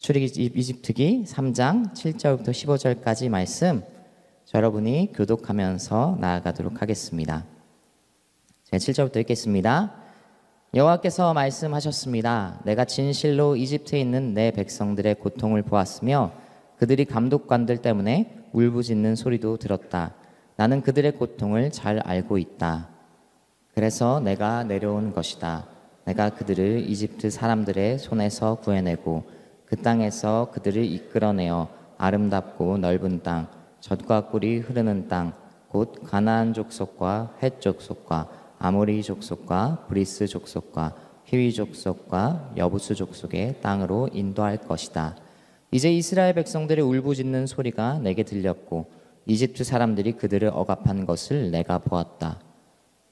이집트기 3장 7절부터 15절까지 말씀 여러분이 교독하면서 나아가도록 하겠습니다. 제가 7절부터 읽겠습니다. 여호와께서 말씀하셨습니다. 내가 진실로 이집트에 있는 내 백성들의 고통을 보았으며 그들이 감독관들 때문에 울부짖는 소리도 들었다. 나는 그들의 고통을 잘 알고 있다. 그래서 내가 내려온 것이다. 내가 그들을 이집트 사람들의 손에서 구해내고 그 땅에서 그들을 이끌어내어 아름답고 넓은 땅, 젖과 꿀이 흐르는 땅, 곧 가나안 족속과 헷 족속과 아모리 족속과 브리스 족속과 히위 족속과 여부스 족속의 땅으로 인도할 것이다. 이제 이스라엘 백성들의 울부짖는 소리가 내게 들렸고 이집트 사람들이 그들을 억압한 것을 내가 보았다.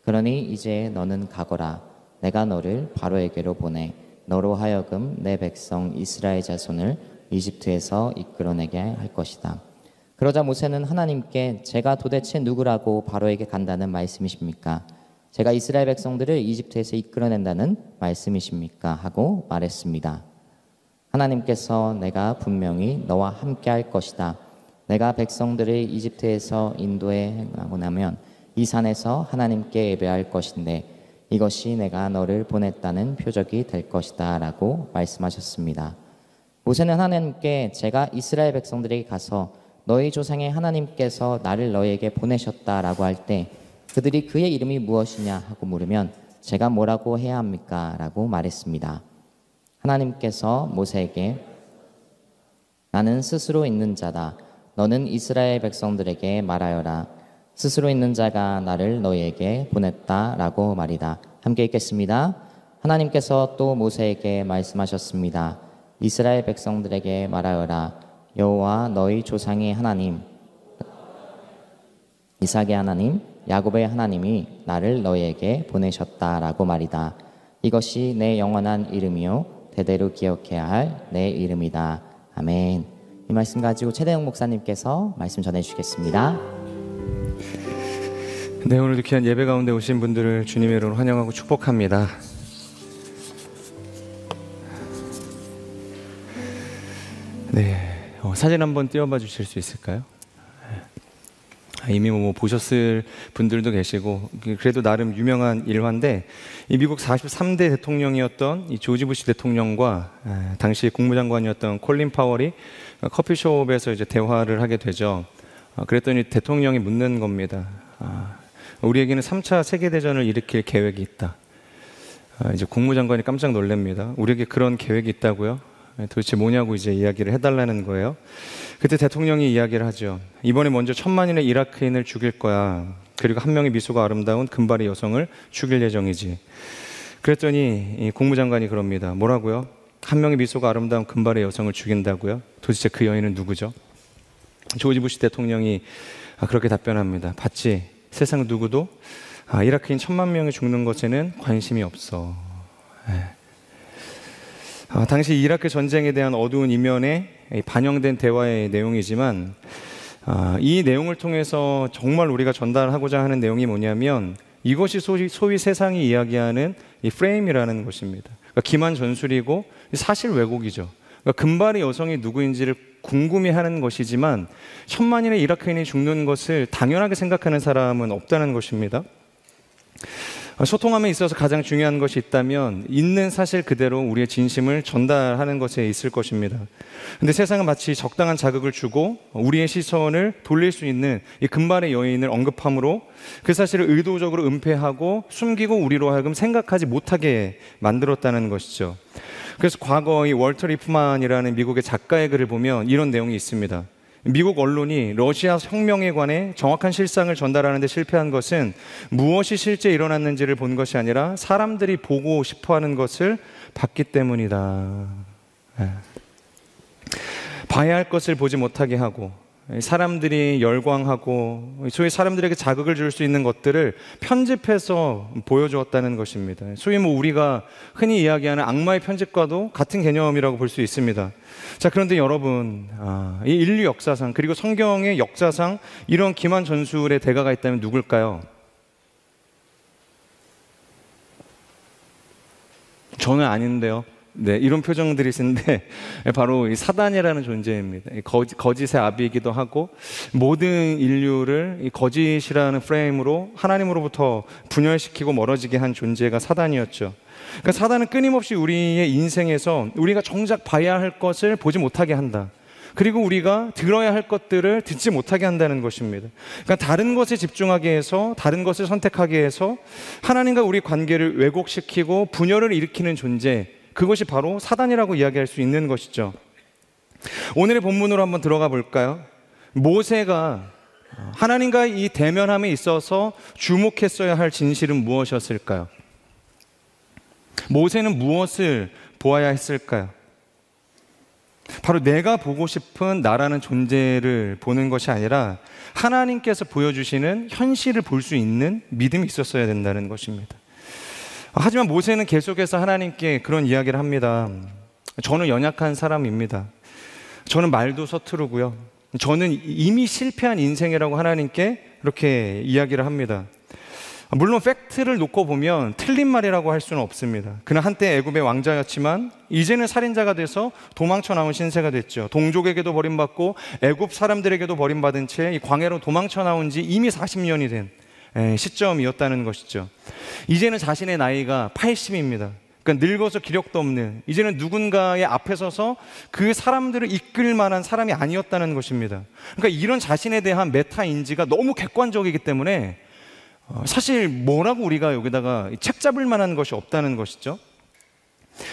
그러니 이제 너는 가거라. 내가 너를 바로에게로 보내 너로 하여금 내 백성 이스라엘 자손을 이집트에서 이끌어내게 할 것이다. 그러자 모세는 하나님께 제가 도대체 누구라고 바로에게 간다는 말씀이십니까? 제가 이스라엘 백성들을 이집트에서 이끌어낸다는 말씀이십니까? 하고 말했습니다. 하나님께서 내가 분명히 너와 함께 할 것이다. 내가 백성들을 이집트에서 인도해 나고 나면 이 산에서 하나님께 예배할 것인데 이것이 내가 너를 보냈다는 표적이 될 것이다 라고 말씀하셨습니다. 모세는 하나님께 제가 이스라엘 백성들에게 가서 너희 조상의 하나님께서 나를 너희에게 보내셨다라고 할 때 그들이 그의 이름이 무엇이냐 하고 물으면 제가 뭐라고 해야 합니까? 라고 말했습니다. 하나님께서 모세에게 나는 스스로 있는 자다. 너는 이스라엘 백성들에게 말하여라. 스스로 있는 자가 나를 너희에게 보냈다라고 말이다. 함께 읽겠습니다. 하나님께서 또 모세에게 말씀하셨습니다. 이스라엘 백성들에게 말하여라. 여호와 너희 조상의 하나님 이삭의 하나님 야곱의 하나님이 나를 너희에게 보내셨다라고 말이다. 이것이 내 영원한 이름이요 대대로 기억해야 할 내 이름이다. 아멘. 이 말씀 가지고 최대영 목사님께서 말씀 전해주시겠습니다. 네, 오늘도 귀한 예배 가운데 오신 분들을 주님의 이름으로 환영하고 축복합니다. 네, 사진 한번 띄워봐 주실 수 있을까요? 이미 뭐 보셨을 분들도 계시고 그래도 나름 유명한 일화인데 이 미국 43대 대통령이었던 이 조지 부시 대통령과 당시 국무장관이었던 콜린 파월이 커피숍에서 이제 대화를 하게 되죠. 그랬더니 대통령이 묻는 겁니다. 우리에게는 3차 세계대전을 일으킬 계획이 있다. 이제 국무장관이 깜짝 놀랍니다. 우리에게 그런 계획이 있다고요? 도대체 뭐냐고 이제 이야기를 해달라는 거예요. 그때 대통령이 이야기를 하죠. 이번에 먼저 10,000만인의 이라크인을 죽일 거야. 그리고 한 명의 미소가 아름다운 금발의 여성을 죽일 예정이지. 그랬더니 이 국무장관이 그럽니다. 뭐라고요? 한 명의 미소가 아름다운 금발의 여성을 죽인다고요? 도대체 그 여인은 누구죠? 조지 부시 대통령이 그렇게 답변합니다. 봤지? 세상 누구도 이라크인 1,000만 명이 죽는 것에는 관심이 없어. 당시 이라크 전쟁에 대한 어두운 이면에 반영된 대화의 내용이지만 이 내용을 통해서 정말 우리가 전달하고자 하는 내용이 뭐냐면 이것이 소위 세상이 이야기하는 이 프레임이라는 것입니다. 그러니까 기만 전술이고 사실 왜곡이죠. 그러니까 금발의 여성이 누구인지를 궁금해하는 것이지만 1,000만인의 이라크인이 죽는 것을 당연하게 생각하는 사람은 없다는 것입니다. 소통함에 있어서 가장 중요한 것이 있다면 있는 사실 그대로 우리의 진심을 전달하는 것에 있을 것입니다. 근데 세상은 마치 적당한 자극을 주고 우리의 시선을 돌릴 수 있는 이 금발의 여인을 언급함으로 그 사실을 의도적으로 은폐하고 숨기고 우리로 하여금 생각하지 못하게 만들었다는 것이죠. 그래서 과거 이 월터 리프만이라는 미국의 작가의 글을 보면 이런 내용이 있습니다. 미국 언론이 러시아 혁명에 관해 정확한 실상을 전달하는 데 실패한 것은 무엇이 실제 일어났는지를 본 것이 아니라 사람들이 보고 싶어하는 것을 봤기 때문이다. 봐야 할 것을 보지 못하게 하고 사람들이 열광하고 소위 사람들에게 자극을 줄 수 있는 것들을 편집해서 보여주었다는 것입니다. 소위 우리가 흔히 이야기하는 악마의 편집과도 같은 개념이라고 볼 수 있습니다. 자, 그런데 여러분, 이 인류 역사상 그리고 성경의 역사상 이런 기만 전술의 대가가 있다면 누굴까요? 저는 아닌데요. 네, 이런 표정들이신데 바로 이 사단이라는 존재입니다. 이 거짓의 아비이기도 하고 모든 인류를 이 거짓이라는 프레임으로 하나님으로부터 분열시키고 멀어지게 한 존재가 사단이었죠. 그러니까 사단은 끊임없이 우리의 인생에서 우리가 정작 봐야 할 것을 보지 못하게 한다. 그리고 우리가 들어야 할 것들을 듣지 못하게 한다는 것입니다. 그러니까 다른 것에 집중하게 해서 다른 것을 선택하게 해서 하나님과 우리 관계를 왜곡시키고 분열을 일으키는 존재, 그것이 바로 사단이라고 이야기할 수 있는 것이죠. 오늘의 본문으로 한번 들어가 볼까요? 모세가 하나님과 이 대면함에 있어서 주목했어야 할 진실은 무엇이었을까요? 모세는 무엇을 보아야 했을까요? 바로 내가 보고 싶은 나라는 존재를 보는 것이 아니라 하나님께서 보여주시는 현실을 볼 수 있는 믿음이 있었어야 된다는 것입니다. 하지만 모세는 계속해서 하나님께 그런 이야기를 합니다. 저는 연약한 사람입니다. 저는 말도 서투르고요. 저는 이미 실패한 인생이라고 하나님께 그렇게 이야기를 합니다. 물론 팩트를 놓고 보면 틀린 말이라고 할 수는 없습니다. 그는 한때 애굽의 왕자였지만 이제는 살인자가 돼서 도망쳐 나온 신세가 됐죠. 동족에게도 버림받고 애굽 사람들에게도 버림받은 채 이 광야로 도망쳐 나온 지 이미 40년이 된 시점이었다는 것이죠. 이제는 자신의 나이가 80입니다. 그러니까 늙어서 기력도 없는, 이제는 누군가의 앞에 서서 그 사람들을 이끌 만한 사람이 아니었다는 것입니다. 그러니까 이런 자신에 대한 메타 인지가 너무 객관적이기 때문에 사실 뭐라고 우리가 여기다가 책 잡을 만한 것이 없다는 것이죠.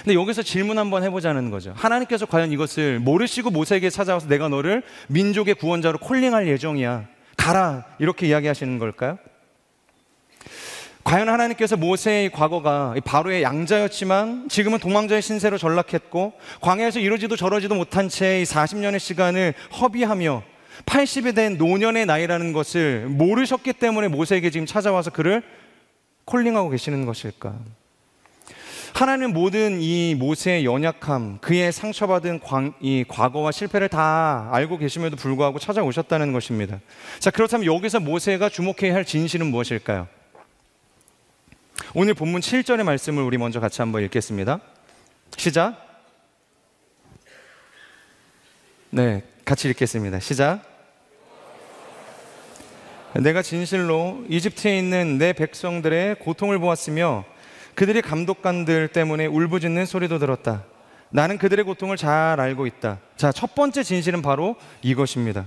근데 여기서 질문 한번 해보자는 거죠. 하나님께서 과연 이것을 모르시고 모세에게 찾아와서 내가 너를 민족의 구원자로 콜링할 예정이야, 가라, 이렇게 이야기하시는 걸까요? 과연 하나님께서 모세의 과거가 바로의 양자였지만 지금은 도망자의 신세로 전락했고 광야에서 이러지도 저러지도 못한 채 40년의 시간을 허비하며 80이 된 노년의 나이라는 것을 모르셨기 때문에 모세에게 지금 찾아와서 그를 콜링하고 계시는 것일까? 하나님은 모든 이 모세의 연약함, 그의 상처받은 이 과거와 실패를 다 알고 계심에도 불구하고 찾아오셨다는 것입니다. 자, 그렇다면 여기서 모세가 주목해야 할 진실은 무엇일까요? 오늘 본문 7절의 말씀을 우리 먼저 같이 한번 읽겠습니다. 시작. 네, 같이 읽겠습니다. 시작. 내가 진실로 이집트에 있는 내 백성들의 고통을 보았으며 그들이 감독관들 때문에 울부짖는 소리도 들었다. 나는 그들의 고통을 잘 알고 있다. 자, 첫 번째 진실은 바로 이것입니다.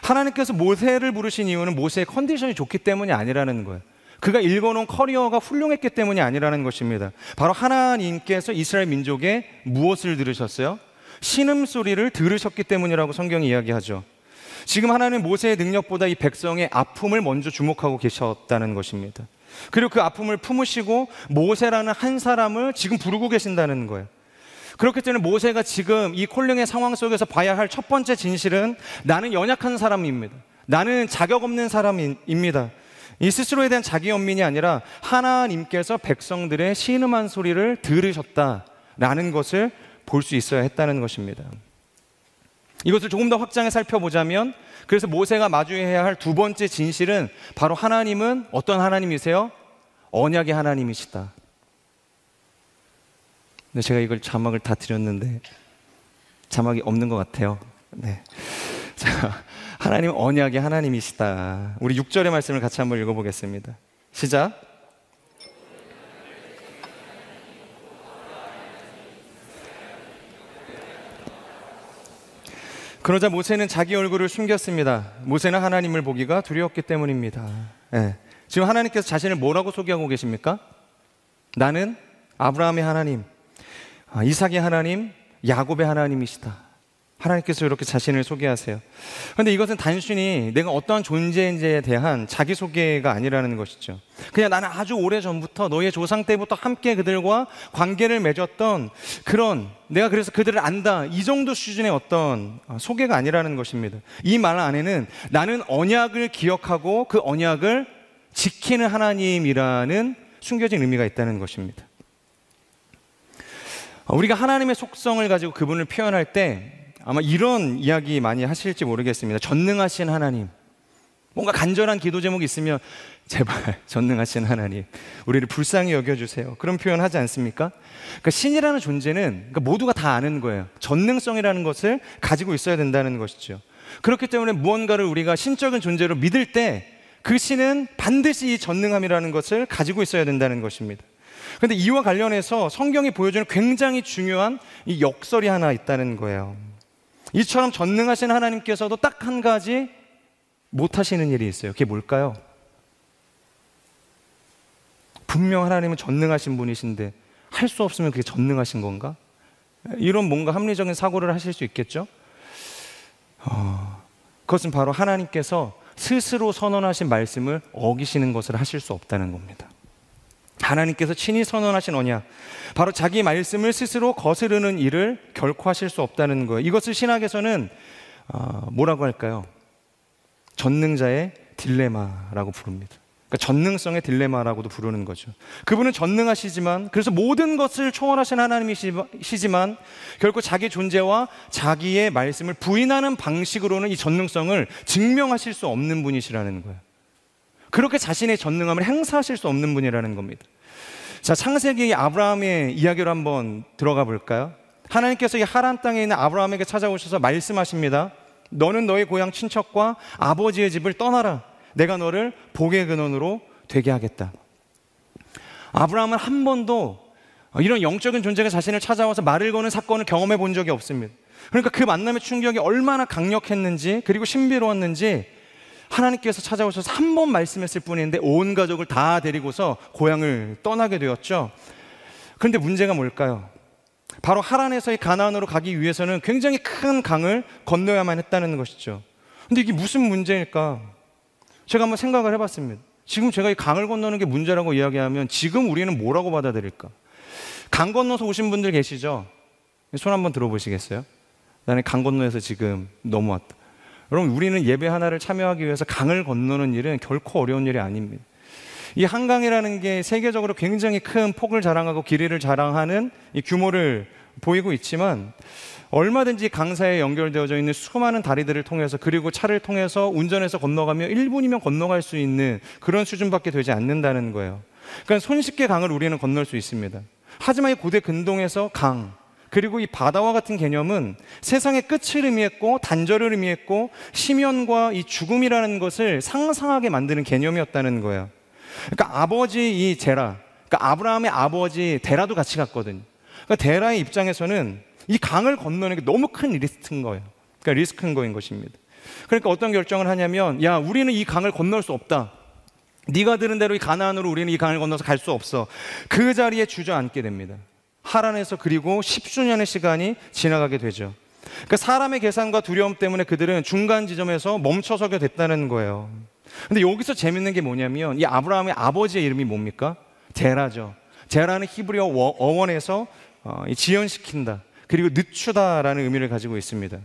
하나님께서 모세를 부르신 이유는 모세의 컨디션이 좋기 때문이 아니라는 거예요. 그가 읽어놓은 커리어가 훌륭했기 때문이 아니라는 것입니다. 바로 하나님께서 이스라엘 민족에 무엇을 들으셨어요? 신음소리를 들으셨기 때문이라고 성경이 이야기하죠. 지금 하나님은 모세의 능력보다 이 백성의 아픔을 먼저 주목하고 계셨다는 것입니다. 그리고 그 아픔을 품으시고 모세라는 한 사람을 지금 부르고 계신다는 거예요. 그렇기 때문에 모세가 지금 이 콜링의 상황 속에서 봐야 할 첫 번째 진실은 나는 연약한 사람입니다. 나는 자격 없는 사람입니다. 이 스스로에 대한 자기 연민이 아니라 하나님께서 백성들의 신음한 소리를 들으셨다라는 것을 볼 수 있어야 했다는 것입니다. 이것을 조금 더 확장해 살펴보자면, 그래서 모세가 마주해야 할 두 번째 진실은 바로 하나님은 어떤 하나님이세요? 언약의 하나님이시다. 근데 제가 이걸 자막을 다 드렸는데 자막이 없는 것 같아요. 네. 자, 하나님은 언약의 하나님이시다. 우리 6절의 말씀을 같이 한번 읽어보겠습니다. 시작. 그러자 모세는 자기 얼굴을 숨겼습니다. 모세는 하나님을 보기가 두려웠기 때문입니다. 네. 지금 하나님께서 자신을 뭐라고 소개하고 계십니까? 나는 아브라함의 하나님, 이삭의 하나님, 야곱의 하나님이시다. 하나님께서 이렇게 자신을 소개하세요. 그런데 이것은 단순히 내가 어떠한 존재인지에 대한 자기소개가 아니라는 것이죠. 그냥 나는 아주 오래전부터 너의 조상 때부터 함께 그들과 관계를 맺었던 그런, 내가 그래서 그들을 안다, 이 정도 수준의 어떤 소개가 아니라는 것입니다. 이 말 안에는 나는 언약을 기억하고 그 언약을 지키는 하나님이라는 숨겨진 의미가 있다는 것입니다. 우리가 하나님의 속성을 가지고 그분을 표현할 때 아마 이런 이야기 많이 하실지 모르겠습니다. 전능하신 하나님, 뭔가 간절한 기도 제목이 있으면 제발 전능하신 하나님, 우리를 불쌍히 여겨주세요. 그런 표현 하지 않습니까? 그러니까 신이라는 존재는 그러니까 모두가 다 아는 거예요. 전능성이라는 것을 가지고 있어야 된다는 것이죠. 그렇기 때문에 무언가를 우리가 신적인 존재로 믿을 때 그 신은 반드시 이 전능함이라는 것을 가지고 있어야 된다는 것입니다. 그런데 이와 관련해서 성경이 보여주는 굉장히 중요한 이 역설이 하나 있다는 거예요. 이처럼 전능하신 하나님께서도 딱 한 가지 못하시는 일이 있어요. 그게 뭘까요? 분명 하나님은 전능하신 분이신데 할 수 없으면 그게 전능하신 건가? 이런 뭔가 합리적인 사고를 하실 수 있겠죠? 그것은 바로 하나님께서 스스로 선언하신 말씀을 어기시는 것을 하실 수 없다는 겁니다. 하나님께서 친히 선언하신 언약, 바로 자기 말씀을 스스로 거스르는 일을 결코 하실 수 없다는 거예요. 이것을 신학에서는 뭐라고 할까요? 전능자의 딜레마라고 부릅니다. 그러니까 전능성의 딜레마라고도 부르는 거죠. 그분은 전능하시지만, 그래서 모든 것을 초월하신 하나님이시지만 결코 자기 존재와 자기의 말씀을 부인하는 방식으로는 이 전능성을 증명하실 수 없는 분이시라는 거예요. 그렇게 자신의 전능함을 행사하실 수 없는 분이라는 겁니다. 자, 창세기 아브라함의 이야기로 한번 들어가 볼까요? 하나님께서 이 하란 땅에 있는 아브라함에게 찾아오셔서 말씀하십니다. 너는 너의 고향 친척과 아버지의 집을 떠나라. 내가 너를 복의 근원으로 되게 하겠다. 아브라함은 한 번도 이런 영적인 존재가 자신을 찾아와서 말을 거는 사건을 경험해 본 적이 없습니다. 그러니까 그 만남의 충격이 얼마나 강력했는지, 그리고 신비로웠는지 하나님께서 찾아오셔서 한 번 말씀했을 뿐인데 온 가족을 다 데리고서 고향을 떠나게 되었죠. 그런데 문제가 뭘까요? 바로 하란에서의 가나안으로 가기 위해서는 굉장히 큰 강을 건너야만 했다는 것이죠. 근데 이게 무슨 문제일까? 제가 한번 생각을 해봤습니다. 지금 제가 이 강을 건너는 게 문제라고 이야기하면 지금 우리는 뭐라고 받아들일까? 강 건너서 오신 분들 계시죠? 손 한번 들어보시겠어요? 나는 강 건너에서 지금 넘어왔다. 여러분, 우리는 예배 하나를 참여하기 위해서 강을 건너는 일은 결코 어려운 일이 아닙니다. 이 한강이라는 게 세계적으로 굉장히 큰 폭을 자랑하고 길이를 자랑하는 이 규모를 보이고 있지만, 얼마든지 강사에 연결되어져 있는 수많은 다리들을 통해서, 그리고 차를 통해서 운전해서 건너가면 1분이면 건너갈 수 있는 그런 수준밖에 되지 않는다는 거예요. 그러니까 손쉽게 강을 우리는 건널 수 있습니다. 하지만 이 고대 근동에서 강, 그리고 이 바다와 같은 개념은 세상의 끝을 의미했고 단절을 의미했고 심연과 이 죽음이라는 것을 상상하게 만드는 개념이었다는 거예요. 그러니까 아버지 이 제라, 그러니까 아브라함의 아버지 데라도 같이 갔거든요. 그러니까 데라의 입장에서는 이 강을 건너는 게 너무 큰 리스크인 거예요. 그러니까 리스크인 거인 것입니다. 그러니까 어떤 결정을 하냐면, 야, 우리는 이 강을 건널 수 없다. 네가 들은 대로 이 가나안으로 우리는 이 강을 건너서 갈 수 없어. 그 자리에 주저앉게 됩니다. 하란에서 그리고 10수년의 시간이 지나가게 되죠. 그러니까 사람의 계산과 두려움 때문에 그들은 중간 지점에서 멈춰서게 됐다는 거예요. 근데 여기서 재밌는 게 뭐냐면, 이 아브라함의 아버지의 이름이 뭡니까? 제라죠. 제라는 히브리어 어원에서 지연시킨다, 그리고 늦추다라는 의미를 가지고 있습니다.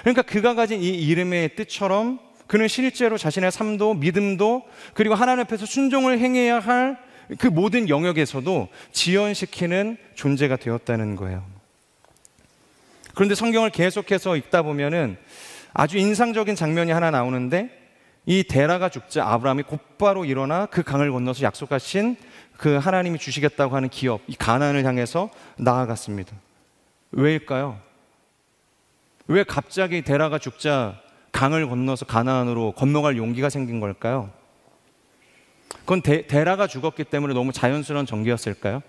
그러니까 그가 가진 이 이름의 뜻처럼 그는 실제로 자신의 삶도 믿음도 그리고 하나님 앞에서 순종을 행해야 할 그 모든 영역에서도 지연시키는 존재가 되었다는 거예요. 그런데 성경을 계속해서 읽다 보면은 아주 인상적인 장면이 하나 나오는데, 이 데라가 죽자 아브라함이 곧바로 일어나 그 강을 건너서 약속하신 그 하나님이 주시겠다고 하는 기업, 이 가나안을 향해서 나아갔습니다. 왜일까요? 왜 갑자기 데라가 죽자 강을 건너서 가나안으로 건너갈 용기가 생긴 걸까요? 그건 데라가 죽었기 때문에 너무 자연스러운 전개였을까요?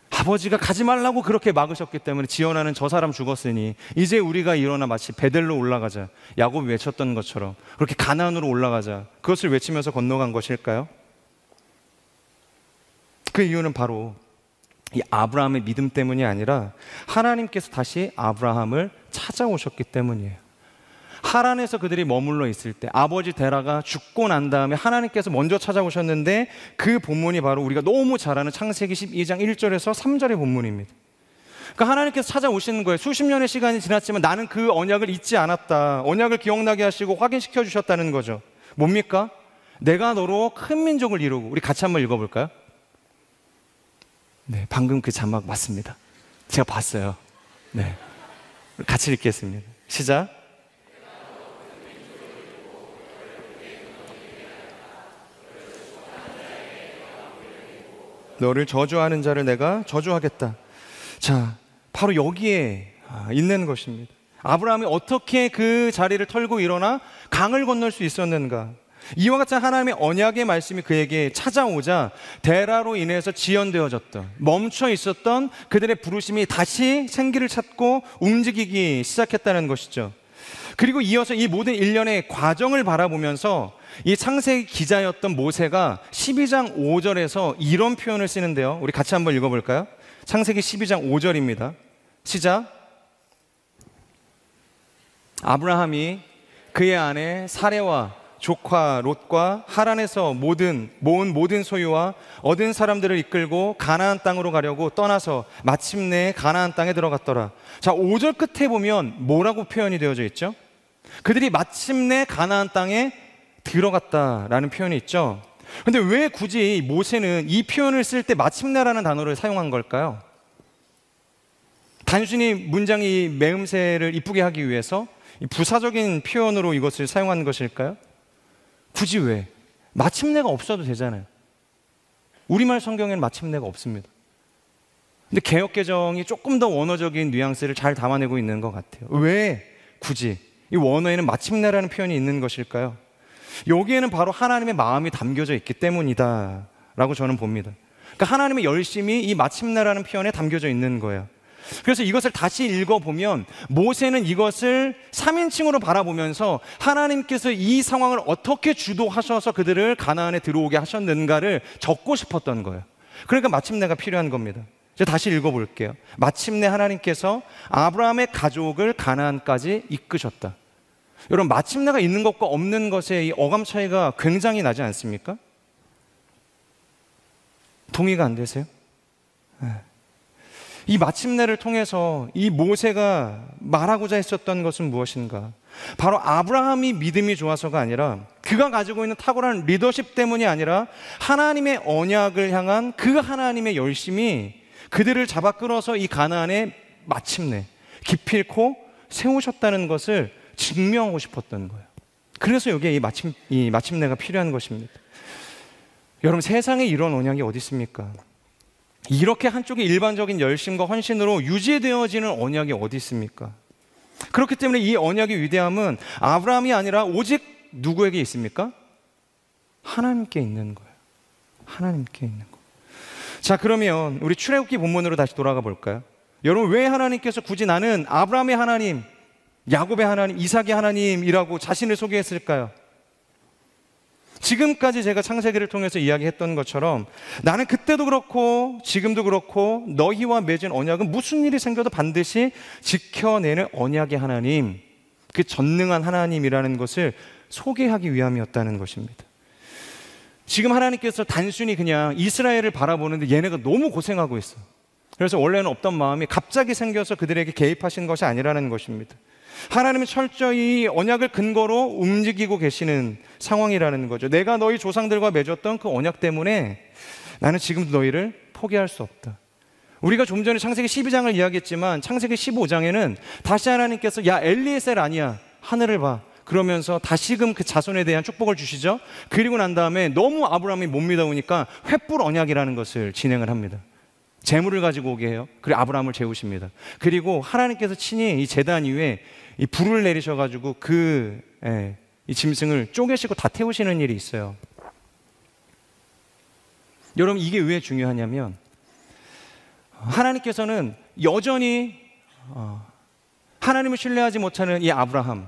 아버지가 가지 말라고 그렇게 막으셨기 때문에 지원하는 저 사람 죽었으니 이제 우리가 일어나 마치 베델로 올라가자, 야곱이 외쳤던 것처럼 그렇게 가나안으로 올라가자, 그것을 외치면서 건너간 것일까요? 그 이유는 바로 이 아브라함의 믿음 때문이 아니라 하나님께서 다시 아브라함을 찾아오셨기 때문이에요. 하란에서 그들이 머물러 있을 때 아버지 데라가 죽고 난 다음에 하나님께서 먼저 찾아오셨는데, 그 본문이 바로 우리가 너무 잘 아는 창세기 12장 1절에서 3절의 본문입니다. 그러니까 하나님께서 찾아오시는 거예요. 수십 년의 시간이 지났지만 나는 그 언약을 잊지 않았다. 언약을 기억나게 하시고 확인시켜 주셨다는 거죠. 뭡니까? 내가 너로 큰 민족을 이루고. 우리 같이 한번 읽어볼까요? 네, 방금 그 자막 맞습니다. 제가 봤어요. 네, 같이 읽겠습니다. 시작. 너를 저주하는 자를 내가 저주하겠다. 자, 바로 여기에 있는 것입니다. 아브라함이 어떻게 그 자리를 털고 일어나 강을 건널 수 있었는가? 이와 같은 하나님의 언약의 말씀이 그에게 찾아오자 데라로 인해서 지연되어졌던, 멈춰 있었던 그들의 부르심이 다시 생기를 찾고 움직이기 시작했다는 것이죠. 그리고 이어서 이 모든 일련의 과정을 바라보면서 이 창세기 기자였던 모세가 12장 5절에서 이런 표현을 쓰는데요. 우리 같이 한번 읽어볼까요? 창세기 12장 5절입니다. 시작. 아브라함이 그의 아내 사레와 조카 롯과 하란에서 모은 모든 소유와 얻은 사람들을 이끌고 가나안 땅으로 가려고 떠나서 마침내 가나안 땅에 들어갔더라. 자, 5절 끝에 보면 뭐라고 표현이 되어져 있죠? 그들이 마침내 가나안 땅에 들어갔다라는 표현이 있죠. 근데 왜 굳이 모세는 이 표현을 쓸 때 마침내라는 단어를 사용한 걸까요? 단순히 문장이 매음새를 이쁘게 하기 위해서 부사적인 표현으로 이것을 사용한 것일까요? 굳이 왜? 마침내가 없어도 되잖아요. 우리말 성경에는 마침내가 없습니다. 근데 개역개정이 조금 더 원어적인 뉘앙스를 잘 담아내고 있는 것 같아요. 왜 굳이 이 원어에는 마침내라는 표현이 있는 것일까요? 여기에는 바로 하나님의 마음이 담겨져 있기 때문이다 라고 저는 봅니다. 그러니까 하나님의 열심이 이 마침내라는 표현에 담겨져 있는 거예요. 그래서 이것을 다시 읽어보면 모세는 이것을 3인칭으로 바라보면서 하나님께서 이 상황을 어떻게 주도하셔서 그들을 가나안에 들어오게 하셨는가를 적고 싶었던 거예요. 그러니까 마침내가 필요한 겁니다. 이제 다시 읽어볼게요. 마침내 하나님께서 아브라함의 가족을 가나안까지 이끄셨다. 여러분, 마침내가 있는 것과 없는 것의 이 어감 차이가 굉장히 나지 않습니까? 동의가 안 되세요? 이 마침내를 통해서 이 모세가 말하고자 했었던 것은 무엇인가? 바로 아브라함이 믿음이 좋아서가 아니라 그가 가지고 있는 탁월한 리더십 때문이 아니라 하나님의 언약을 향한 그 하나님의 열심이 그들을 잡아 끌어서 이 가나안에 마침내 기필코 세우셨다는 것을 증명하고 싶었던 거예요. 그래서 여기에 이 마침내가 필요한 것입니다. 여러분, 세상에 이런 언약이 어디 있습니까? 이렇게 한쪽의 일반적인 열심과 헌신으로 유지되어지는 언약이 어디 있습니까? 그렇기 때문에 이 언약의 위대함은 아브라함이 아니라 오직 누구에게 있습니까? 하나님께 있는 거예요. 하나님께 있는 거. 자, 그러면 우리 출애굽기 본문으로 다시 돌아가 볼까요? 여러분, 왜 하나님께서 굳이 나는 아브라함의 하나님, 야곱의 하나님, 이삭의 하나님이라고 자신을 소개했을까요? 지금까지 제가 창세기를 통해서 이야기했던 것처럼 나는 그때도 그렇고 지금도 그렇고 너희와 맺은 언약은 무슨 일이 생겨도 반드시 지켜내는 언약의 하나님, 그 전능한 하나님이라는 것을 소개하기 위함이었다는 것입니다. 지금 하나님께서 단순히 그냥 이스라엘을 바라보는데 얘네가 너무 고생하고 있어. 그래서 원래는 없던 마음이 갑자기 생겨서 그들에게 개입하신 것이 아니라는 것입니다. 하나님은 철저히 언약을 근거로 움직이고 계시는 상황이라는 거죠. 내가 너희 조상들과 맺었던 그 언약 때문에 나는 지금도 너희를 포기할 수 없다. 우리가 좀 전에 창세기 12장을 이야기했지만 창세기 15장에는 다시 하나님께서 야, 엘리에셀 아니야, 하늘을 봐, 그러면서 다시금 그 자손에 대한 축복을 주시죠. 그리고 난 다음에 너무 아브라함이 못 믿어오니까 횃불 언약이라는 것을 진행을 합니다. 재물을 가지고 오게 해요. 그리고 아브라함을 재우십니다. 그리고 하나님께서 친히 이 제단 위에 이 불을 내리셔가지고 이 짐승을 쪼개시고 다 태우시는 일이 있어요. 여러분, 이게 왜 중요하냐면 하나님께서는 여전히 하나님을 신뢰하지 못하는 이 아브라함,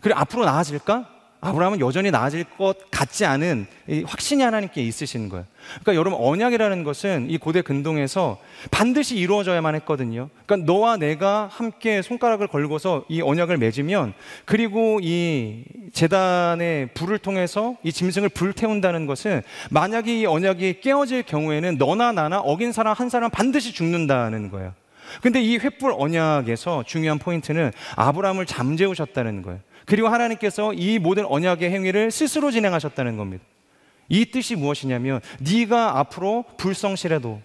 그리고 앞으로 나아질까? 아브라함은 여전히 나아질 것 같지 않은 이 확신이 하나님께 있으신 거예요. 그러니까 여러분, 언약이라는 것은 이 고대 근동에서 반드시 이루어져야만 했거든요. 그러니까 너와 내가 함께 손가락을 걸고서 이 언약을 맺으면, 그리고 이 제단의 불을 통해서 이 짐승을 불태운다는 것은 만약에 이 언약이 깨어질 경우에는 너나 나나 어긴 사람 한 사람 반드시 죽는다는 거예요. 근데 이 횃불 언약에서 중요한 포인트는 아브라함을 잠재우셨다는 거예요. 그리고 하나님께서 이 모든 언약의 행위를 스스로 진행하셨다는 겁니다. 이 뜻이 무엇이냐면 네가 앞으로 불성실해도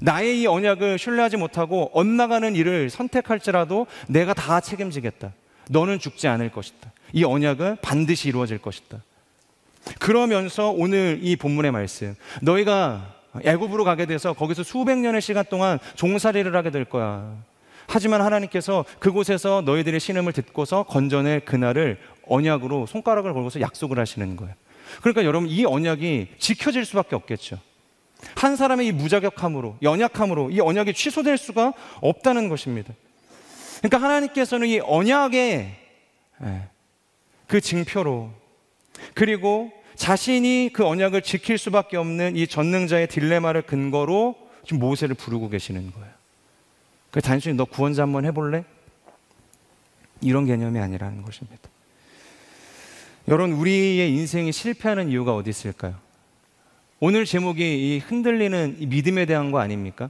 나의 이 언약을 신뢰하지 못하고 엇나가는 일을 선택할지라도 내가 다 책임지겠다. 너는 죽지 않을 것이다. 이 언약은 반드시 이루어질 것이다. 그러면서 오늘 이 본문의 말씀, 너희가 애굽으로 가게 돼서 거기서 수백 년의 시간 동안 종살이를 하게 될 거야. 하지만 하나님께서 그곳에서 너희들의 신음을 듣고서 건져낼 그날을 언약으로 손가락을 걸고서 약속을 하시는 거예요. 그러니까 여러분, 이 언약이 지켜질 수밖에 없겠죠. 한 사람의 이 무자격함으로, 연약함으로 이 언약이 취소될 수가 없다는 것입니다. 그러니까 하나님께서는 이 언약의 그 징표로, 그리고 자신이 그 언약을 지킬 수밖에 없는 이 전능자의 딜레마를 근거로 지금 모세를 부르고 계시는 거예요. 그 단순히 너 구원자 한번 해볼래? 이런 개념이 아니라는 것입니다. 여러분, 우리의 인생이 실패하는 이유가 어디 있을까요? 오늘 제목이 이 흔들리는 이 믿음에 대한 거 아닙니까?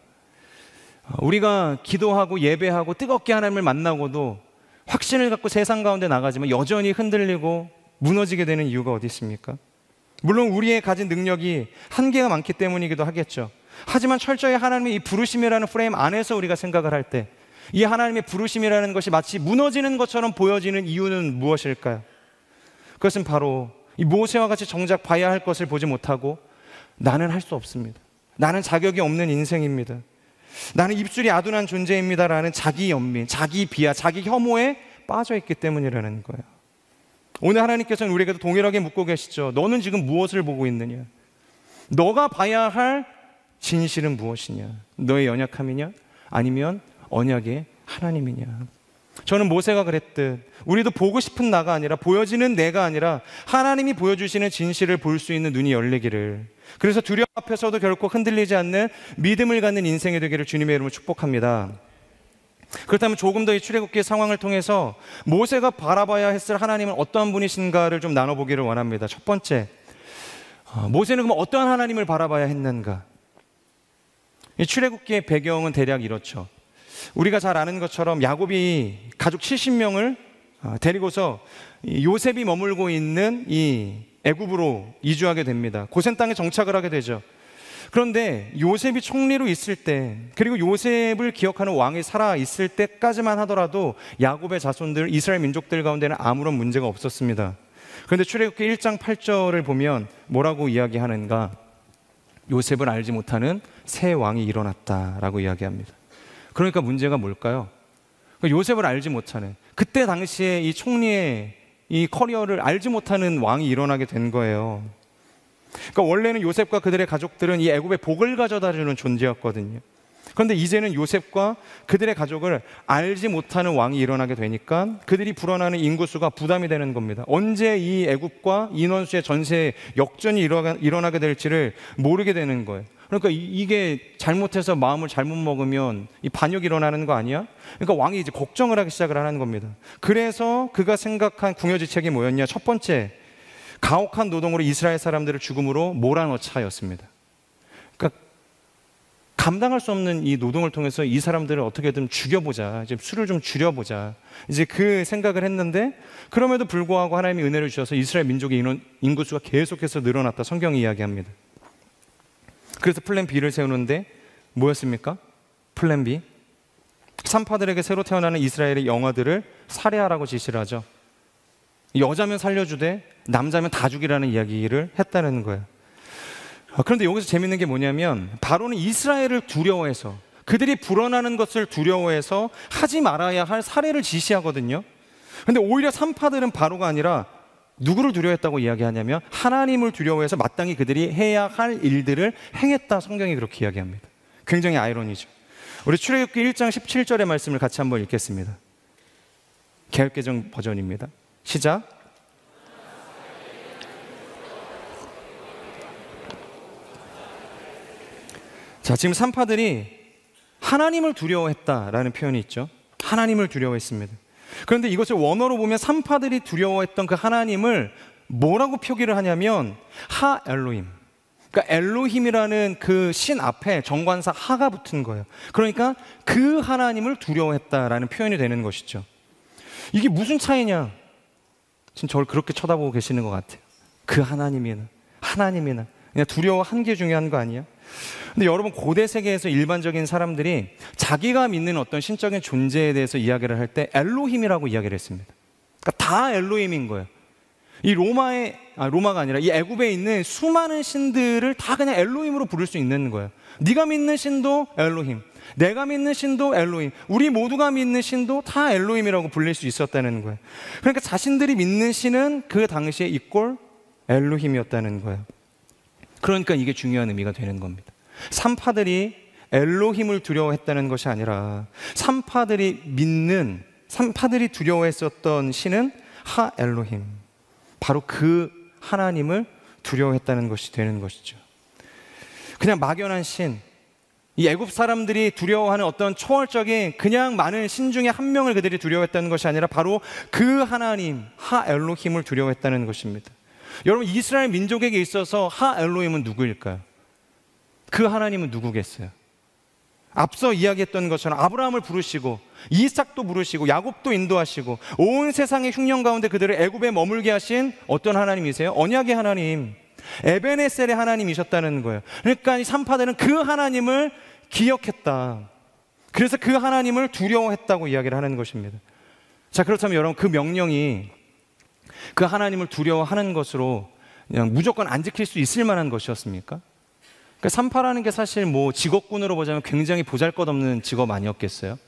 우리가 기도하고 예배하고 뜨겁게 하나님을 만나고도 확신을 갖고 세상 가운데 나가지만 여전히 흔들리고 무너지게 되는 이유가 어디 있습니까? 물론 우리의 가진 능력이 한계가 많기 때문이기도 하겠죠. 하지만 철저히 하나님의 이 부르심이라는 프레임 안에서 우리가 생각을 할 때 이 하나님의 부르심이라는 것이 마치 무너지는 것처럼 보여지는 이유는 무엇일까요? 그것은 바로 이 모세와 같이 정작 봐야 할 것을 보지 못하고 나는 할 수 없습니다. 나는 자격이 없는 인생입니다. 나는 입술이 아둔한 존재입니다라는 자기 연민, 자기 비하, 자기 혐오에 빠져 있기 때문이라는 거예요. 오늘 하나님께서는 우리에게도 동일하게 묻고 계시죠. 너는 지금 무엇을 보고 있느냐? 너가 봐야 할 진실은 무엇이냐? 너의 연약함이냐? 아니면 언약의 하나님이냐? 저는 모세가 그랬듯 우리도 보고 싶은 나가 아니라 보여지는 내가 아니라 하나님이 보여주시는 진실을 볼 수 있는 눈이 열리기를, 그래서 두려움 앞에서도 결코 흔들리지 않는 믿음을 갖는 인생이 되기를 주님의 이름으로 축복합니다. 그렇다면 조금 더 이 출애굽기의 상황을 통해서 모세가 바라봐야 했을 하나님은 어떠한 분이신가를 좀 나눠보기를 원합니다. 첫 번째, 모세는 그럼 어떠한 하나님을 바라봐야 했는가? 이 출애굽기의 배경은 대략 이렇죠. 우리가 잘 아는 것처럼 야곱이 가족 70명을 데리고서 요셉이 머물고 있는 이 애굽으로 이주하게 됩니다. 고센 땅에 정착을 하게 되죠. 그런데 요셉이 총리로 있을 때, 그리고 요셉을 기억하는 왕이 살아 있을 때까지만 하더라도 야곱의 자손들, 이스라엘 민족들 가운데는 아무런 문제가 없었습니다. 그런데 출애굽기 1장 8절을 보면 뭐라고 이야기하는가? 요셉을 알지 못하는 새 왕이 일어났다라고 이야기합니다. 그러니까 문제가 뭘까요? 요셉을 알지 못하는, 그때 당시에 이 총리의 이 커리어를 알지 못하는 왕이 일어나게 된 거예요. 그러니까 원래는 요셉과 그들의 가족들은 이 애굽의 복을 가져다주는 존재였거든요. 그런데 이제는 요셉과 그들의 가족을 알지 못하는 왕이 일어나게 되니까 그들이 불어나는 인구수가 부담이 되는 겁니다. 언제 이 애굽과 인원수의 전세 역전이 일어나게 될지를 모르게 되는 거예요. 그러니까 이게 잘못해서 마음을 잘못 먹으면 이 반역이 일어나는 거 아니야? 그러니까 왕이 이제 걱정을 하기 시작을 하는 겁니다. 그래서 그가 생각한 궁여지책이 뭐였냐? 첫 번째, 가혹한 노동으로 이스라엘 사람들을 죽음으로 몰아넣자였습니다. 그러니까 감당할 수 없는 이 노동을 통해서 이 사람들을 어떻게든 죽여보자, 이제 수를 좀 줄여보자, 이제 그 생각을 했는데, 그럼에도 불구하고 하나님이 은혜를 주셔서 이스라엘 민족의 인구수가 계속해서 늘어났다 성경이 이야기합니다. 그래서 플랜 B를 세우는데 뭐였습니까? 플랜 B, 산파들에게 새로 태어나는 이스라엘의 영아들을 살해하라고 지시를 하죠. 여자면 살려주되 남자면 다 죽이라는 이야기를 했다는 거예요. 그런데 여기서 재밌는 게 뭐냐면, 바로는 이스라엘을 두려워해서, 그들이 불어나는 것을 두려워해서 하지 말아야 할 살해를 지시하거든요. 그런데 오히려 산파들은 바로가 아니라 누구를 두려워했다고 이야기하냐면 하나님을 두려워해서 마땅히 그들이 해야 할 일들을 행했다, 성경이 그렇게 이야기합니다. 굉장히 아이러니죠. 우리 출애굽기 1장 17절의 말씀을 같이 한번 읽겠습니다. 개역개정 버전입니다. 시작. 자, 지금 산파들이 하나님을 두려워했다라는 표현이 있죠. 하나님을 두려워했습니다. 그런데 이것을 원어로 보면 산파들이 두려워했던 그 하나님을 뭐라고 표기를 하냐면 하 엘로힘, 그러니까 엘로힘이라는 그 신 앞에 정관사 하가 붙은 거예요. 그러니까 그 하나님을 두려워했다라는 표현이 되는 것이죠. 이게 무슨 차이냐? 지금 저를 그렇게 쳐다보고 계시는 것 같아요. 그 하나님이나 그냥 두려워한 게 중요한 거 아니야? 근데 여러분, 고대 세계에서 일반적인 사람들이 자기가 믿는 어떤 신적인 존재에 대해서 이야기를 할 때 엘로힘이라고 이야기를 했습니다. 그러니까 다 엘로힘인 거예요. 이 로마의 로마가 아니라 이 애굽에 있는 수많은 신들을 다 그냥 엘로힘으로 부를 수 있는 거예요. 네가 믿는 신도 엘로힘, 내가 믿는 신도 엘로힘, 우리 모두가 믿는 신도 다 엘로힘이라고 불릴 수 있었다는 거예요. 그러니까 자신들이 믿는 신은 그 당시에 이꼴 엘로힘이었다는 거예요. 그러니까 이게 중요한 의미가 되는 겁니다. 산파들이 엘로힘을 두려워했다는 것이 아니라 산파들이 두려워했었던 신은 하 엘로힘, 바로 그 하나님을 두려워했다는 것이 되는 것이죠. 그냥 막연한 신, 이 애굽 사람들이 두려워하는 어떤 초월적인 그냥 많은 신 중에 한 명을 그들이 두려워했다는 것이 아니라 바로 그 하나님 하 엘로힘을 두려워했다는 것입니다. 여러분, 이스라엘 민족에게 있어서 하 엘로힘은 누구일까요? 그 하나님은 누구겠어요? 앞서 이야기했던 것처럼 아브라함을 부르시고 이삭도 부르시고 야곱도 인도하시고 온 세상의 흉년 가운데 그들을 애굽에 머물게 하신 어떤 하나님이세요? 언약의 하나님, 에베네셀의 하나님이셨다는 거예요. 그러니까 이 산파들은 그 하나님을 기억했다. 그래서 그 하나님을 두려워했다고 이야기를 하는 것입니다. 자, 그렇다면 여러분, 그 명령이 그 하나님을 두려워하는 것으로 그냥 무조건 안 지킬 수 있을 만한 것이었습니까? 그러니까 산파라는 게 사실 뭐 직업군으로 보자면 굉장히 보잘것없는 직업 아니었겠어요?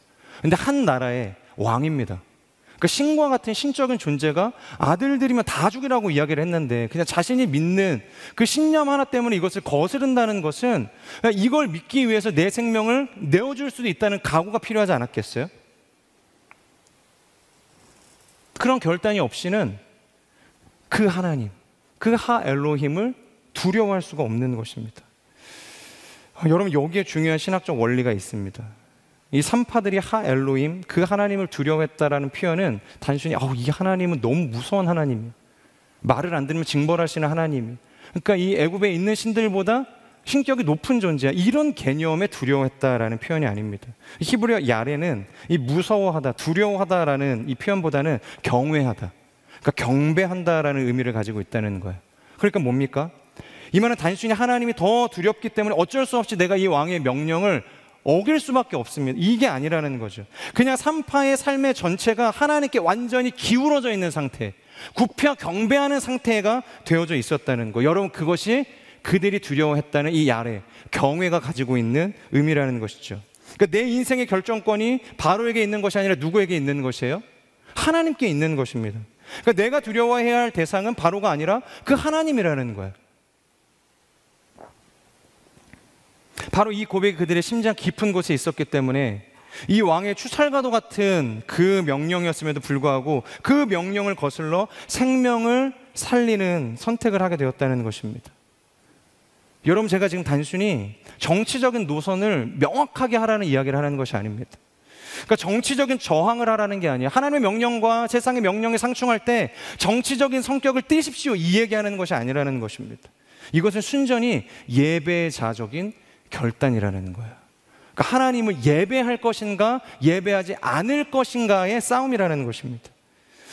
근데 한 나라의 왕입니다. 그러니까 신과 같은 신적인 존재가 아들들이면 다 죽이라고 이야기를 했는데 그냥 자신이 믿는 그 신념 하나 때문에 이것을 거스른다는 것은 이걸 믿기 위해서 내 생명을 내어줄 수도 있다는 각오가 필요하지 않았겠어요? 그런 결단이 없이는 그 하나님, 그 하 엘로힘을 두려워할 수가 없는 것입니다. 여러분, 여기에 중요한 신학적 원리가 있습니다. 이 산파들이 하 엘로힘, 그 하나님을 두려워했다라는 표현은 단순히 이 하나님은 너무 무서운 하나님이에요, 말을 안 들으면 징벌하시는 하나님이, 그러니까 이 애굽에 있는 신들보다 신격이 높은 존재야, 이런 개념에 두려워했다라는 표현이 아닙니다. 히브리어 야레는 이 무서워하다, 두려워하다라는 이 표현보다는 경외하다, 그러니까 경배한다라는 의미를 가지고 있다는 거예요. 그러니까 뭡니까? 이 말은 단순히 하나님이 더 두렵기 때문에 어쩔 수 없이 내가 이 왕의 명령을 어길 수밖에 없습니다, 이게 아니라는 거죠. 그냥 산파의 삶의 전체가 하나님께 완전히 기울어져 있는 상태, 굽혀 경배하는 상태가 되어져 있었다는 거. 여러분, 그것이 그들이 두려워했다는 이 야레, 경외가 가지고 있는 의미라는 것이죠. 그러니까 내 인생의 결정권이 바로에게 있는 것이 아니라 누구에게 있는 것이에요? 하나님께 있는 것입니다. 그러니까 내가 두려워해야 할 대상은 바로가 아니라 그 하나님이라는 거예요. 바로 이 고백이 그들의 심장 깊은 곳에 있었기 때문에 이 왕의 추살과도 같은 그 명령이었음에도 불구하고 그 명령을 거슬러 생명을 살리는 선택을 하게 되었다는 것입니다. 여러분, 제가 지금 단순히 정치적인 노선을 명확하게 하라는 이야기를 하는 것이 아닙니다. 그러니까 정치적인 저항을 하라는 게 아니에요. 하나님의 명령과 세상의 명령에 상충할 때 정치적인 성격을 띠십시오, 이 얘기하는 것이 아니라는 것입니다. 이것은 순전히 예배자적인 결단이라는 거예요. 그러니까 하나님을 예배할 것인가 예배하지 않을 것인가의 싸움이라는 것입니다.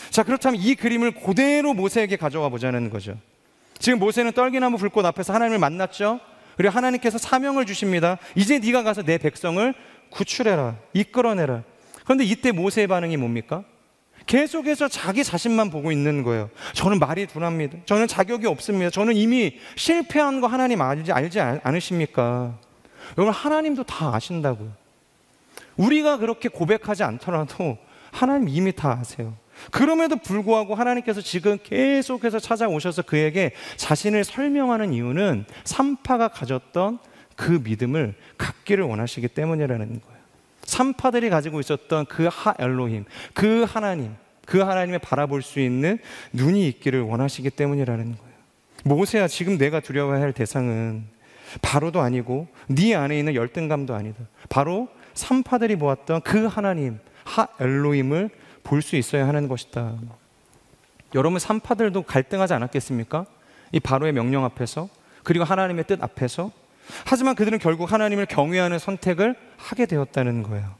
자, 그렇다면 이 그림을 그대로 모세에게 가져가 보자는 거죠. 지금 모세는 떨기나무 불꽃 앞에서 하나님을 만났죠. 그리고 하나님께서 사명을 주십니다. 이제 네가 가서 내 백성을 구출해라, 이끌어내라. 그런데 이때 모세의 반응이 뭡니까? 계속해서 자기 자신만 보고 있는 거예요. 저는 말이 둔합니다, 저는 자격이 없습니다, 저는 이미 실패한 거 하나님 알지 않으십니까? 여러분, 하나님도 다 아신다고요. 우리가 그렇게 고백하지 않더라도 하나님 이미 다 아세요. 그럼에도 불구하고 하나님께서 지금 계속해서 찾아오셔서 그에게 자신을 설명하는 이유는 산파가 가졌던 그 믿음을 갖기를 원하시기 때문이라는 거예요. 산파들이 가지고 있었던 그 하 엘로힘, 그 하나님, 그 하나님을 바라볼 수 있는 눈이 있기를 원하시기 때문이라는 거예요. 모세야, 지금 내가 두려워해야 할 대상은 바로도 아니고 네 안에 있는 열등감도 아니다. 바로 산파들이 보았던 그 하나님 하 엘로힘을 볼 수 있어야 하는 것이다. 여러분, 산파들도 갈등하지 않았겠습니까? 이 바로의 명령 앞에서, 그리고 하나님의 뜻 앞에서. 하지만 그들은 결국 하나님을 경외하는 선택을 하게 되었다는 거예요.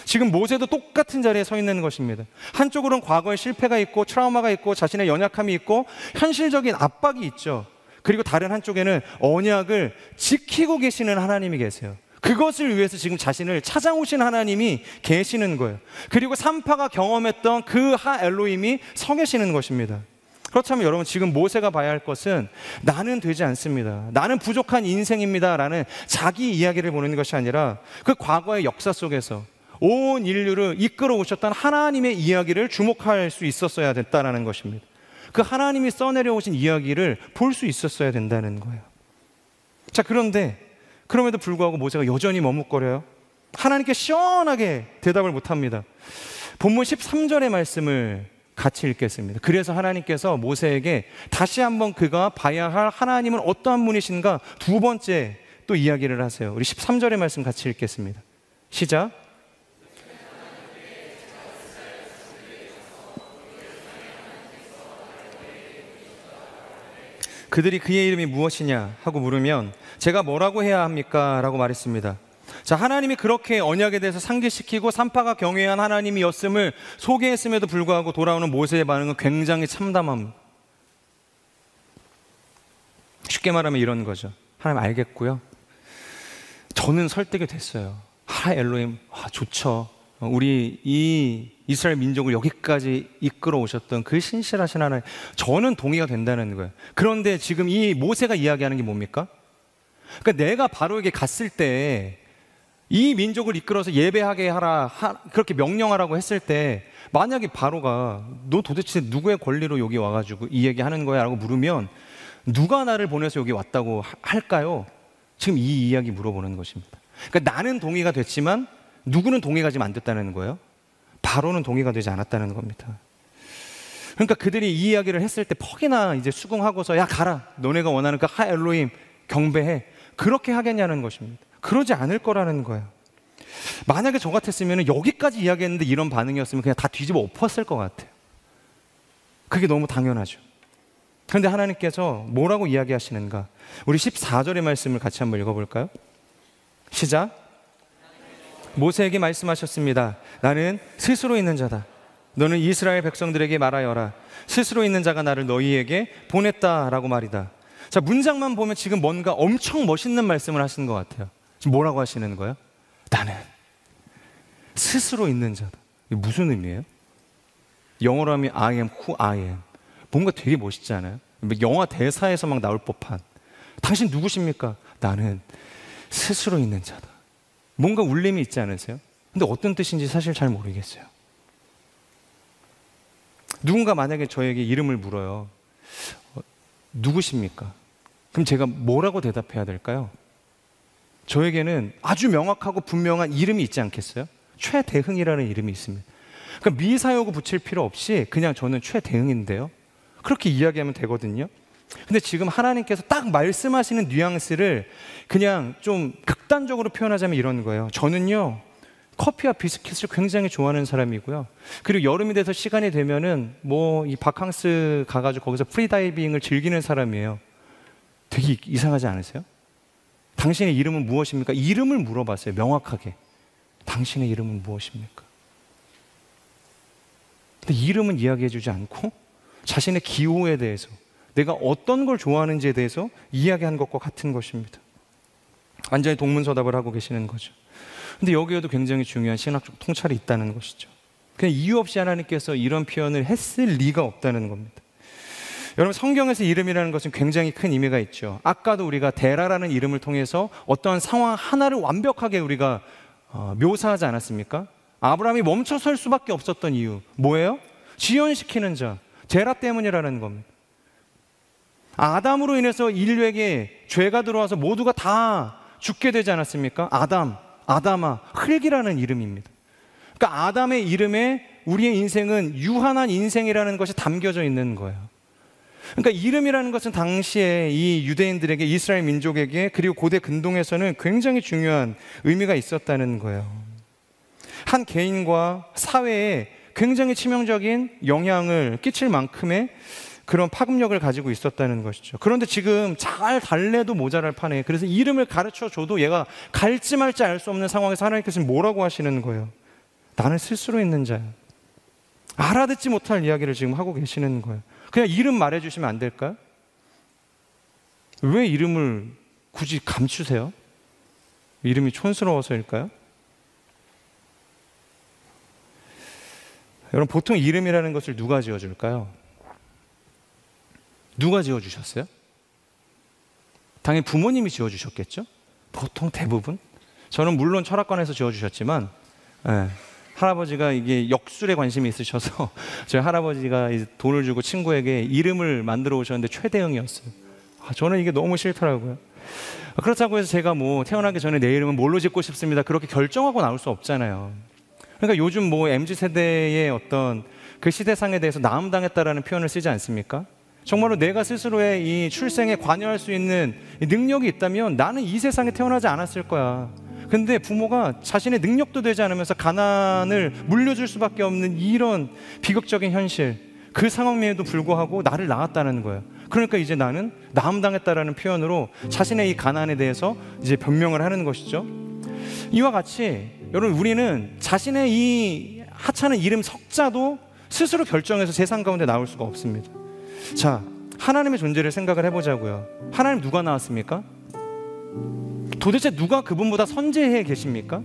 지금 모세도 똑같은 자리에 서 있는 것입니다. 한쪽으로는 과거의 실패가 있고 트라우마가 있고 자신의 연약함이 있고 현실적인 압박이 있죠. 그리고 다른 한쪽에는 언약을 지키고 계시는 하나님이 계세요. 그것을 위해서 지금 자신을 찾아오신 하나님이 계시는 거예요. 그리고 산파가 경험했던 그 하 엘로힘이 서 계시는 것입니다. 그렇다면 여러분, 지금 모세가 봐야 할 것은 나는 되지 않습니다, 나는 부족한 인생입니다 라는 자기 이야기를 보는 것이 아니라 그 과거의 역사 속에서 온 인류를 이끌어 오셨던 하나님의 이야기를 주목할 수 있었어야 됐다는 것입니다. 그 하나님이 써내려 오신 이야기를 볼 수 있었어야 된다는 거예요. 자, 그런데 그럼에도 불구하고 모세가 여전히 머뭇거려요. 하나님께 시원하게 대답을 못합니다. 본문 13절의 말씀을 같이 읽겠습니다. 그래서 하나님께서 모세에게 다시 한번 그가 봐야 할 하나님은 어떠한 분이신가 두 번째 또 이야기를 하세요. 우리 13절의 말씀 같이 읽겠습니다. 시작. 그들이 그의 이름이 무엇이냐 하고 물으면 제가 뭐라고 해야 합니까? 라고 말했습니다. 자, 하나님이 그렇게 언약에 대해서 상기시키고 산파가 경외한 하나님이었음을 소개했음에도 불구하고 돌아오는 모세의 반응은 굉장히 참담합니다. 쉽게 말하면 이런 거죠. 하나님 알겠고요, 저는 설득이 됐어요. 엘로힘, 좋죠. 우리 이 이스라엘 민족을 여기까지 이끌어 오셨던 그 신실하신 하나님, 저는 동의가 된다는 거예요. 그런데 지금 이 모세가 이야기하는 게 뭡니까? 그러니까 내가 바로에게 갔을 때 이 민족을 이끌어서 예배하게 하라, 그렇게 명령하라고 했을 때 만약에 바로가 너 도대체 누구의 권리로 여기 와가지고 이 얘기하는 거야? 라고 물으면 누가 나를 보내서 여기 왔다고 할까요? 지금 이 이야기 물어보는 것입니다. 그러니까 나는 동의가 됐지만 누구는 동의가 지금 안 됐다는 거예요? 바로는 동의가 되지 않았다는 겁니다. 그러니까 그들이 이 이야기를 했을 때 퍽이나 이제 수긍하고서 야 가라, 너네가 원하는 그 엘로힘 경배해, 그렇게 하겠냐는 것입니다. 그러지 않을 거라는 거예요. 만약에 저 같았으면 여기까지 이야기했는데 이런 반응이었으면 그냥 다 뒤집어 엎었을 것 같아요. 그게 너무 당연하죠. 그런데 하나님께서 뭐라고 이야기하시는가? 우리 14절의 말씀을 같이 한번 읽어볼까요? 시작. 모세에게 말씀하셨습니다. 나는 스스로 있는 자다. 너는 이스라엘 백성들에게 말하여라. 스스로 있는 자가 나를 너희에게 보냈다라고 말이다. 자, 문장만 보면 지금 뭔가 엄청 멋있는 말씀을 하시는 것 같아요. 지금 뭐라고 하시는 거예요? 나는 스스로 있는 자다. 이게 무슨 의미예요? 영어로 하면 I am who I am. 뭔가 되게 멋있지 않아요? 영화 대사에서 막 나올 법한. 당신 누구십니까? 나는 스스로 있는 자다. 뭔가 울림이 있지 않으세요? 근데 어떤 뜻인지 사실 잘 모르겠어요. 누군가 만약에 저에게 이름을 물어요. 누구십니까? 그럼 제가 뭐라고 대답해야 될까요? 저에게는 아주 명확하고 분명한 이름이 있지 않겠어요? 최대흥이라는 이름이 있습니다. 그러니까 미사여구 붙일 필요 없이 그냥 저는 최대흥인데요, 그렇게 이야기하면 되거든요. 근데 지금 하나님께서 딱 말씀하시는 뉘앙스를 그냥 좀 극단적으로 표현하자면 이런 거예요. 저는요, 커피와 비스킷을 굉장히 좋아하는 사람이고요. 그리고 여름이 돼서 시간이 되면은 이 바캉스 가가지고 거기서 프리다이빙을 즐기는 사람이에요. 되게 이상하지 않으세요? 당신의 이름은 무엇입니까? 이름을 물어봤어요. 명확하게. 당신의 이름은 무엇입니까? 근데 이름은 이야기해주지 않고 자신의 기호에 대해서, 내가 어떤 걸 좋아하는지에 대해서 이야기한 것과 같은 것입니다. 완전히 동문서답을 하고 계시는 거죠. 근데 여기에도 굉장히 중요한 신학적 통찰이 있다는 것이죠. 그냥 이유 없이 하나님께서 이런 표현을 했을 리가 없다는 겁니다. 여러분, 성경에서 이름이라는 것은 굉장히 큰 의미가 있죠. 아까도 우리가 데라라는 이름을 통해서 어떤 상황 하나를 완벽하게 우리가 묘사하지 않았습니까? 아브라함이 멈춰 설 수밖에 없었던 이유 뭐예요? 지연시키는 자, 데라 때문이라는 겁니다. 아담으로 인해서 인류에게 죄가 들어와서 모두가 다 죽게 되지 않았습니까? 아담아, 흙이라는 이름입니다. 그러니까 아담의 이름에 우리의 인생은 유한한 인생이라는 것이 담겨져 있는 거예요. 그러니까 이름이라는 것은 당시에 이 유대인들에게, 이스라엘 민족에게, 그리고 고대 근동에서는 굉장히 중요한 의미가 있었다는 거예요. 한 개인과 사회에 굉장히 치명적인 영향을 끼칠 만큼의 그런 파급력을 가지고 있었다는 것이죠. 그런데 지금 잘 달래도 모자랄 판에, 그래서 이름을 가르쳐줘도 얘가 갈지 말지 알 수 없는 상황에서 하나님께서 뭐라고 하시는 거예요? 나는 스스로 있는 자야. 알아듣지 못할 이야기를 지금 하고 계시는 거예요. 그냥 이름 말해주시면 안 될까요? 왜 이름을 굳이 감추세요? 이름이 촌스러워서일까요? 여러분, 보통 이름이라는 것을 누가 지어줄까요? 누가 지어주셨어요? 당연히 부모님이 지어주셨겠죠? 보통 대부분. 저는 물론 철학관에서 지어주셨지만, 할아버지가 이게 역술에 관심이 있으셔서 저희 할아버지가 이제 돈을 주고 친구에게 이름을 만들어 오셨는데 최대영이었어요. 저는 이게 너무 싫더라고요. 그렇다고 해서 제가 뭐 태어나기 전에 내 이름은 뭘로 짓고 싶습니다, 그렇게 결정하고 나올 수 없잖아요. 그러니까 요즘 뭐 MZ세대의 어떤 그 시대상에 대해서 나음당했다라는 표현을 쓰지 않습니까? 정말로 내가 스스로의 이 출생에 관여할 수 있는 능력이 있다면 나는 이 세상에 태어나지 않았을 거야. 근데 부모가 자신의 능력도 되지 않으면서 가난을 물려줄 수밖에 없는 이런 비극적인 현실, 그 상황에도 불구하고 나를 낳았다는 거예요. 그러니까 이제 나는 나음당했다라는 표현으로 자신의 이 가난에 대해서 이제 변명을 하는 것이죠. 이와 같이 여러분, 우리는 자신의 이 하찮은 이름 석자도 스스로 결정해서 세상 가운데 나올 수가 없습니다. 자, 하나님의 존재를 생각을 해보자고요. 하나님 누가 나왔습니까? 도대체 누가 그분보다 선재해 계십니까?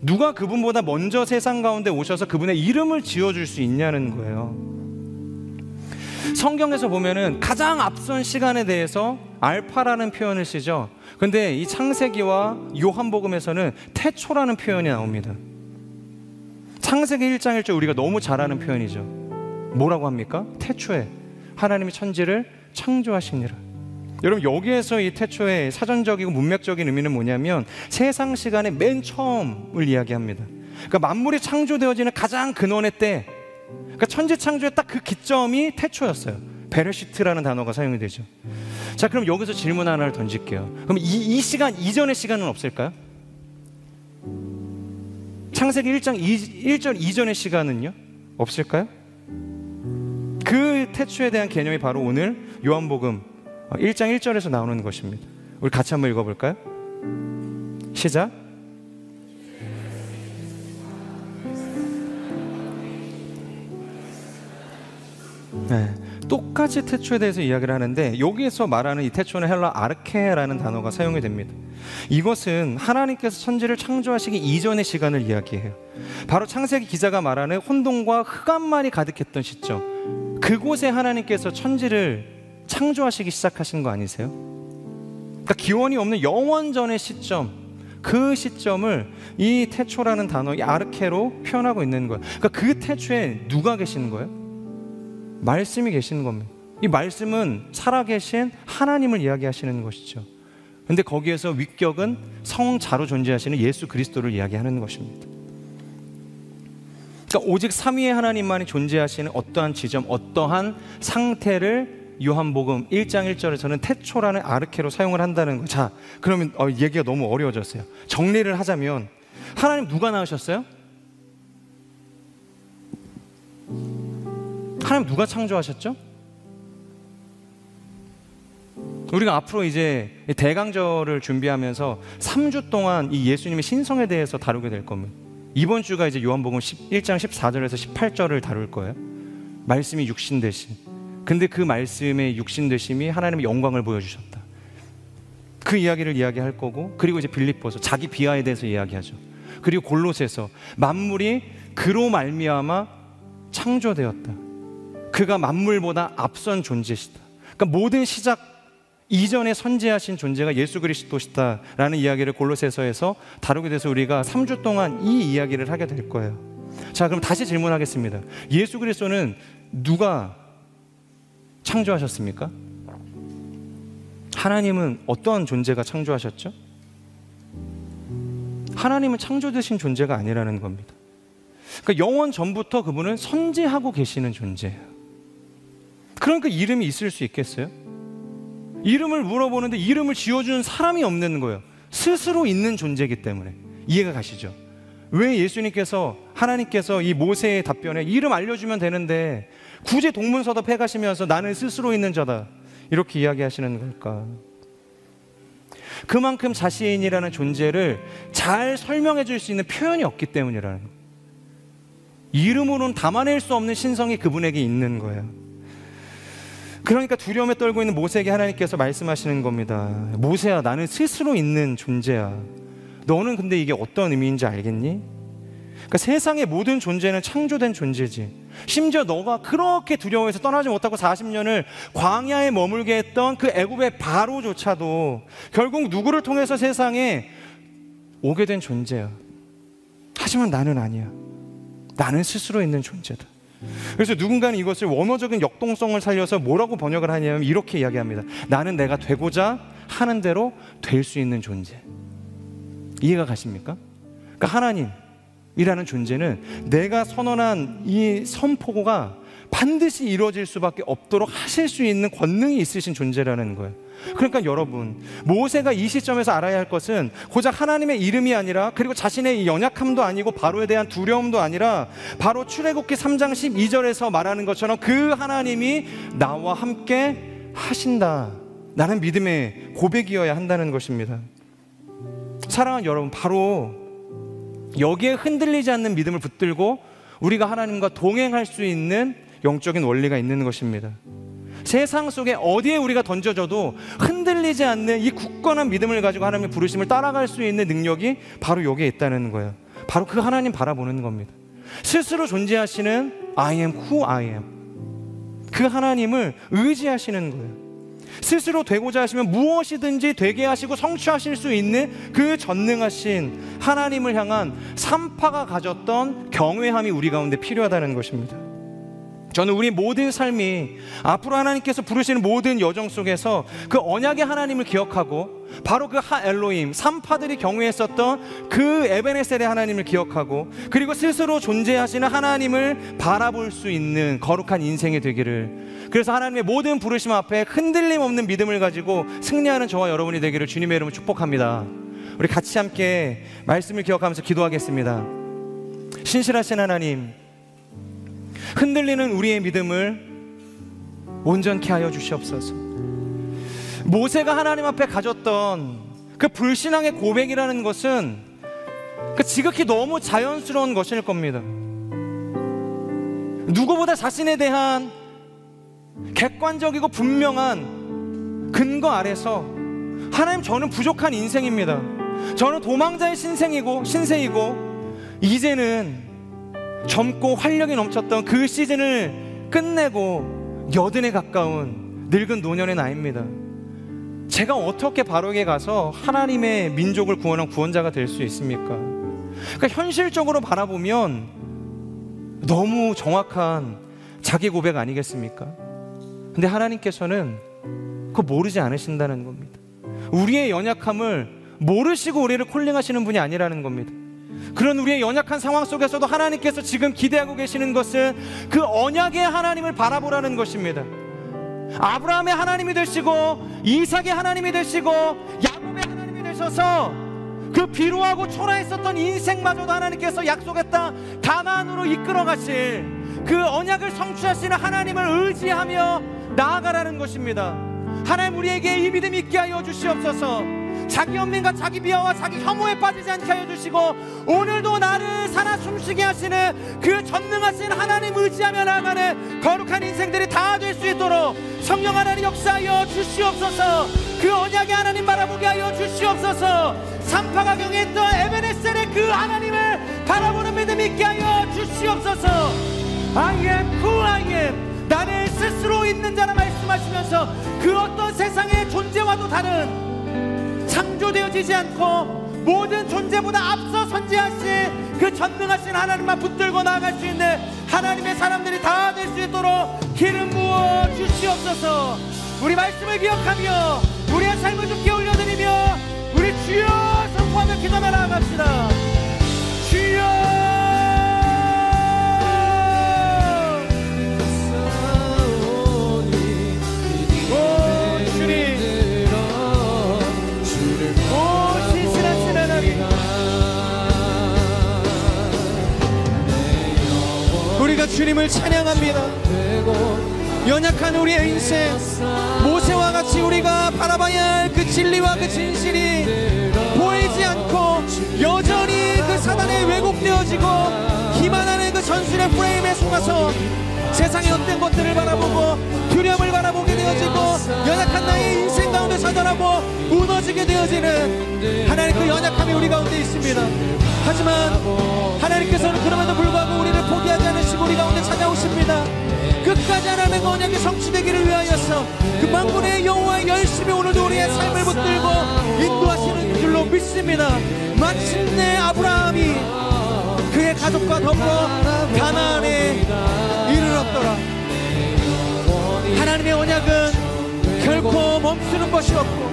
누가 그분보다 먼저 세상 가운데 오셔서 그분의 이름을 지어줄 수 있냐는 거예요. 성경에서 보면은 가장 앞선 시간에 대해서 알파라는 표현을 쓰죠. 근데 이 창세기와 요한복음에서는 태초라는 표현이 나옵니다. 창세기 1장 1절 우리가 너무 잘 아는 표현이죠. 뭐라고 합니까? 태초에 하나님이 천지를 창조하시니라. 여러분, 여기에서 이 태초의 사전적이고 문맥적인 의미는 뭐냐면 세상 시간의 맨 처음을 이야기합니다. 그러니까 만물이 창조되어지는 가장 근원의 때, 그러니까 천지 창조의 딱 그 기점이 태초였어요. 베레시트라는 단어가 사용이 되죠. 자, 그럼 여기서 질문 하나를 던질게요. 그럼 이 시간 이전의 시간은 없을까요? 창세기 1장 1절 이전의 시간은요? 없을까요? 그 태초에 대한 개념이 바로 오늘 요한복음 1장 1절에서 나오는 것입니다. 우리 같이 한번 읽어볼까요? 시작. 네, 똑같이 태초에 대해서 이야기를 하는데 여기에서 말하는 이 태초는 헬라 아르케라는 단어가 사용이 됩니다. 이것은 하나님께서 천지를 창조하시기 이전의 시간을 이야기해요. 바로 창세기 기자가 말하는 혼돈과 흑암만이 가득했던 시점, 그곳에 하나님께서 천지를 창조하시기 시작하신 거 아니세요? 그러니까 기원이 없는 영원 전의 시점, 그 시점을 이 태초라는 단어, 이 아르케로 표현하고 있는 거예요. 그러니까 그 태초에 누가 계시는 거예요? 말씀이 계시는 겁니다. 이 말씀은 살아계신 하나님을 이야기하시는 것이죠. 근데 거기에서 위격은 성자로 존재하시는 예수 그리스도를 이야기하는 것입니다. 그러니까 오직 삼위의 하나님만이 존재하시는 어떠한 지점, 어떠한 상태를 요한복음 1장 1절에서는 태초라는 아르케로 사용을 한다는 거예요. 자, 그러면 얘기가 너무 어려워졌어요. 정리를 하자면 하나님 누가 낳으셨어요? 하나님 누가 창조하셨죠? 우리가 앞으로 이제 대강절을 준비하면서 3주 동안 이 예수님의 신성에 대해서 다루게 될 겁니다. 이번 주가 이제 요한복음 1장 14절에서 18절을 다룰 거예요. 말씀이 육신 되신, 근데 그 말씀의 육신 되심이 하나님의 영광을 보여주셨다, 그 이야기를 이야기할 거고, 그리고 이제 빌립보서 자기 비하에 대해서 이야기하죠. 그리고 골로새서 만물이 그로 말미암아 창조되었다, 그가 만물보다 앞선 존재시다. 그러니까 모든 시작 이전에 선지하신 존재가 예수 그리스도시다라는 이야기를 골로새서에서 다루게 돼서 우리가 3주 동안 이 이야기를 하게 될 거예요. 자, 그럼 다시 질문하겠습니다. 예수 그리스도는 누가 창조하셨습니까? 하나님은 어떤 존재가 창조하셨죠? 하나님은 창조되신 존재가 아니라는 겁니다. 그러니까 영원 전부터 그분은 선지하고 계시는 존재예요. 그러니까 이름이 있을 수 있겠어요? 이름을 물어보는데 이름을 지어주는 사람이 없는 거예요. 스스로 있는 존재이기 때문에. 이해가 가시죠? 왜 예수님께서, 하나님께서 이 모세의 답변에 이름 알려주면 되는데 굳이 동문서답 해가시면서 나는 스스로 있는 자다 이렇게 이야기하시는 걸까? 그만큼 자신이라는 존재를 잘 설명해 줄 수 있는 표현이 없기 때문이라는 거예요. 이름으로는 담아낼 수 없는 신성이 그분에게 있는 거예요. 그러니까 두려움에 떨고 있는 모세에게 하나님께서 말씀하시는 겁니다. 모세야, 나는 스스로 있는 존재야. 너는 근데 이게 어떤 의미인지 알겠니? 그러니까 세상의 모든 존재는 창조된 존재지. 심지어 너가 그렇게 두려워해서 떠나지 못하고 40년을 광야에 머물게 했던 그 애굽의 바로조차도 결국 누구를 통해서 세상에 오게 된 존재야. 하지만 나는 아니야. 나는 스스로 있는 존재다. 그래서 누군가는 이것을 원어적인 역동성을 살려서 뭐라고 번역을 하냐면 이렇게 이야기합니다. 나는 내가 되고자 하는 대로 될 수 있는 존재. 이해가 가십니까? 그러니까 하나님이라는 존재는 내가 선언한 이 선포고가 반드시 이루어질 수밖에 없도록 하실 수 있는 권능이 있으신 존재라는 거예요. 그러니까 여러분, 모세가 이 시점에서 알아야 할 것은 고작 하나님의 이름이 아니라, 그리고 자신의 연약함도 아니고 바로에 대한 두려움도 아니라, 바로 출애굽기 3장 12절에서 말하는 것처럼 그 하나님이 나와 함께 하신다 라는 믿음의 고백이어야 한다는 것입니다. 사랑하는 여러분, 바로 여기에 흔들리지 않는 믿음을 붙들고 우리가 하나님과 동행할 수 있는 영적인 원리가 있는 것입니다. 세상 속에 어디에 우리가 던져져도 흔들리지 않는 이 굳건한 믿음을 가지고 하나님의 부르심을 따라갈 수 있는 능력이 바로 여기에 있다는 거예요. 바로 그 하나님 바라보는 겁니다. 스스로 존재하시는 I am who I am, 그 하나님을 의지하시는 거예요. 스스로 되고자 하시면 무엇이든지 되게 하시고 성취하실 수 있는 그 전능하신 하나님을 향한 산파가 가졌던 경외함이 우리 가운데 필요하다는 것입니다. 저는 우리 모든 삶이 앞으로 하나님께서 부르시는 모든 여정 속에서 그 언약의 하나님을 기억하고, 바로 그 하엘로임, 산파들이 경외했었던 그 에베네셀의 하나님을 기억하고, 그리고 스스로 존재하시는 하나님을 바라볼 수 있는 거룩한 인생이 되기를, 그래서 하나님의 모든 부르심 앞에 흔들림 없는 믿음을 가지고 승리하는 저와 여러분이 되기를 주님의 이름으로 축복합니다. 우리 같이 함께 말씀을 기억하면서 기도하겠습니다. 신실하신 하나님, 흔들리는 우리의 믿음을 온전케 하여 주시옵소서. 모세가 하나님 앞에 가졌던 그 불신앙의 고백이라는 것은 그 지극히 너무 자연스러운 것일 겁니다. 누구보다 자신에 대한 객관적이고 분명한 근거 아래서 하나님, 저는 부족한 인생입니다. 저는 도망자의 신세이고 이제는 젊고 활력이 넘쳤던 그 시즌을 끝내고 여든에 가까운 늙은 노년의 나이입니다. 제가 어떻게 바로에게 가서 하나님의 민족을 구원한 구원자가 될 수 있습니까? 그러니까 현실적으로 바라보면 너무 정확한 자기 고백 아니겠습니까? 근데 하나님께서는 그거 모르지 않으신다는 겁니다. 우리의 연약함을 모르시고 우리를 콜링하시는 분이 아니라는 겁니다. 그런 우리의 연약한 상황 속에서도 하나님께서 지금 기대하고 계시는 것은 그 언약의 하나님을 바라보라는 것입니다. 아브라함의 하나님이 되시고, 이삭의 하나님이 되시고, 야곱의 하나님이 되셔서 그 비루하고 초라했었던 인생마저도 하나님께서 약속했던 가나안으로 이끌어 가실 그 언약을 성취하시는 하나님을 의지하며 나아가라는 것입니다. 하나님, 우리에게 이 믿음 있게 하여 주시옵소서. 자기 연민과 자기 비하와 자기 혐오에 빠지지 않게 하여 주시고, 오늘도 나를 살아 숨쉬게 하시는 그 전능하신 하나님 의지하며 나아가는 거룩한 인생들이 다 될 수 있도록 성령 하나님 역사하여 주시옵소서. 그 언약의 하나님 바라보게 하여 주시옵소서. 산파가 경외했던 에베네셀의 그 하나님을 바라보는 믿음 있게 하여 주시옵소서. I am who I am, 나를 스스로 있는 자라 말씀하시면서 그 어떤 세상의 존재와도 다른, 창조되어지지 않고 모든 존재보다 앞서 선지하신 그 전능하신 하나님만 붙들고 나아갈 수 있는 하나님의 사람들이 다 될 수 있도록 기름 부어 주시옵소서. 우리 말씀을 기억하며 우리의 삶을 주께 올려드리며 우리 주여 선포하며 기도하며 나아갑시다. 주여, 우리가 주님을 찬양합니다. 연약한 우리의 인생, 모세와 같이 우리가 바라봐야 할 그 진리와 그 진실이 보이지 않고 여전히 그 사단에 왜곡되어지고 기만하는 그 전술의 프레임에 속아서 세상의 어떤 것들을 바라보고 두려움을 바라보게 되어지고 연약한 나의 인생 가운데 서더라 실패하고 무너지게 되어지는 하나님 그 연약함이 우리 가운데 있습니다. 하지만 하나님께서는 그럼에도 불구하고 우리를 포기하지 않으시고 우리 가운데 찾아오십니다. 끝까지 하나님의 그 언약이 성취되기를 위하여서 그 만군의 여호와 열심히 오늘도 우리의 삶을 붙들고 인도하시는 줄로 믿습니다. 마침내 아브라함이 그의 가족과 더불어 가나안에 이르렀더라. 하나님의 언약은 결코 멈추는 것이 없고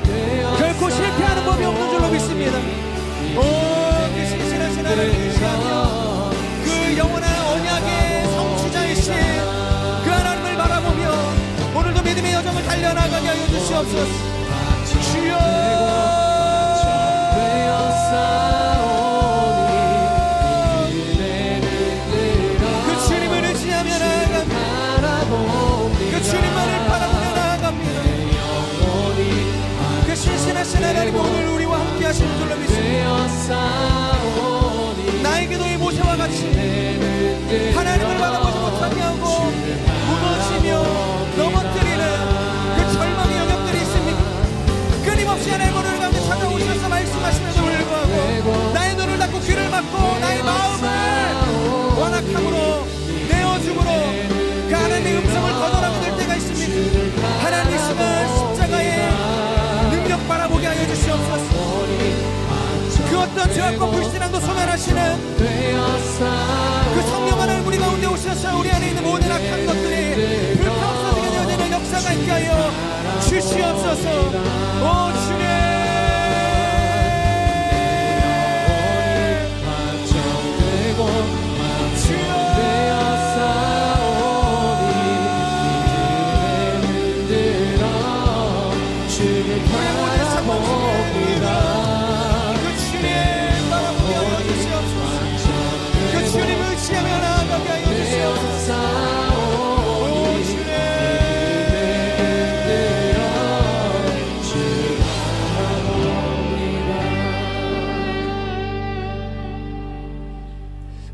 결코 실패하는 법이 없는 줄로 믿습니다. 그 신실하신 하나님이시라며 그 영원한 언약의 성취자이신 그 하나님을 바라보며 오늘도 믿음의 여정을 달려나가게 하여 주시옵소서. 주여 그 주님을 의지하며 나아갑니다. 그 주님만을 바라보며 나아갑니다. 그 신실하신 하나님 오늘 우리와 함께 하시는 줄로 믿습니다. 나에게도 이 모세와 같이 하나님을 바라보지 못하게 하고 무너지며 넘어뜨리는 그 절망의 영역들이 있습니다. 끊임없이 하나님 오늘 가운데 찾아오셔서 말씀하시면서 불구하고 나의 눈을 닫고 귀를 막고 나의 마음을 완악함으로 내어줌으로 그 하나님의 음성을 거절하게 될 때가 있습니다. 하나님 이 시간 십자가의 능력 바라보게 하여 주시옵소서. 그 어떤 죄악과 불신앙도 소멸하시는 그 성령 하나님 우리 가운데 오셔서 우리 안에 있는 모든 악한 것들이 불타없어지게 되어지는 역사가 있게 하여 주시옵소서. 오 주님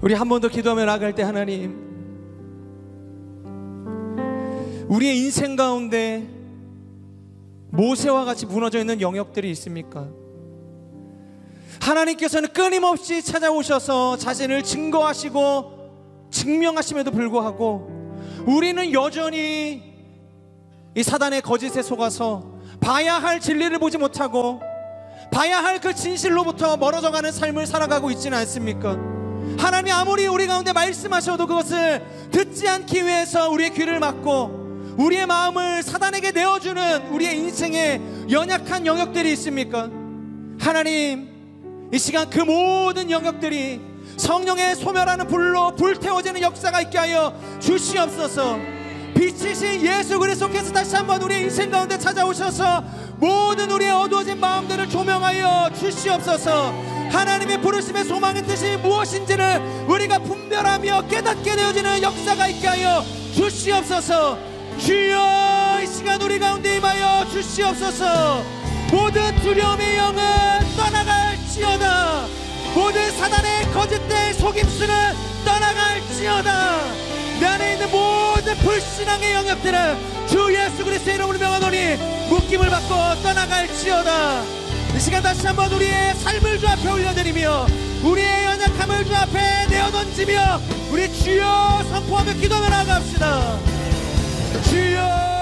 우리 한 번 더 기도하며 나아갈 때 하나님 우리의 인생 가운데 모세와 같이 무너져 있는 영역들이 있습니까? 하나님께서는 끊임없이 찾아오셔서 자신을 증거하시고 증명하심에도 불구하고 우리는 여전히 이 사단의 거짓에 속아서 봐야 할 진리를 보지 못하고 봐야 할 그 진실로부터 멀어져가는 삶을 살아가고 있지는 않습니까? 하나님이 아무리 우리 가운데 말씀하셔도 그것을 듣지 않기 위해서 우리의 귀를 막고 우리의 마음을 사단에게 내어주는 우리의 인생의 연약한 영역들이 있습니까? 하나님 이 시간 그 모든 영역들이 성령의 소멸하는 불로 불태워지는 역사가 있게 하여 주시옵소서. 빛이신 예수 그리스도께서 다시 한번 우리의 인생 가운데 찾아오셔서 모든 우리의 어두워진 마음들을 조명하여 주시옵소서. 하나님의 부르심의 소망의 뜻이 무엇인지를 우리가 분별하며 깨닫게 되어지는 역사가 있게 하여 주시옵소서. 주여 이 시간 우리 가운데 임하여 주시옵소서. 모든 두려움의 영은 떠나갈지어다. 모든 사단의 거짓된 속임수는 떠나갈지어다. 내 안에 있는 모든 불신앙의 영역들은 주 예수 그리스도의 이름으로 명하노니 묶임을 받고 떠나갈지어다. 이 시간 다시 한번 우리의 삶을 주 앞에 올려드리며 우리의 연약함을 주 앞에 내어던지며 우리 주여 선포하며 기도하며 나아갑시다. 주여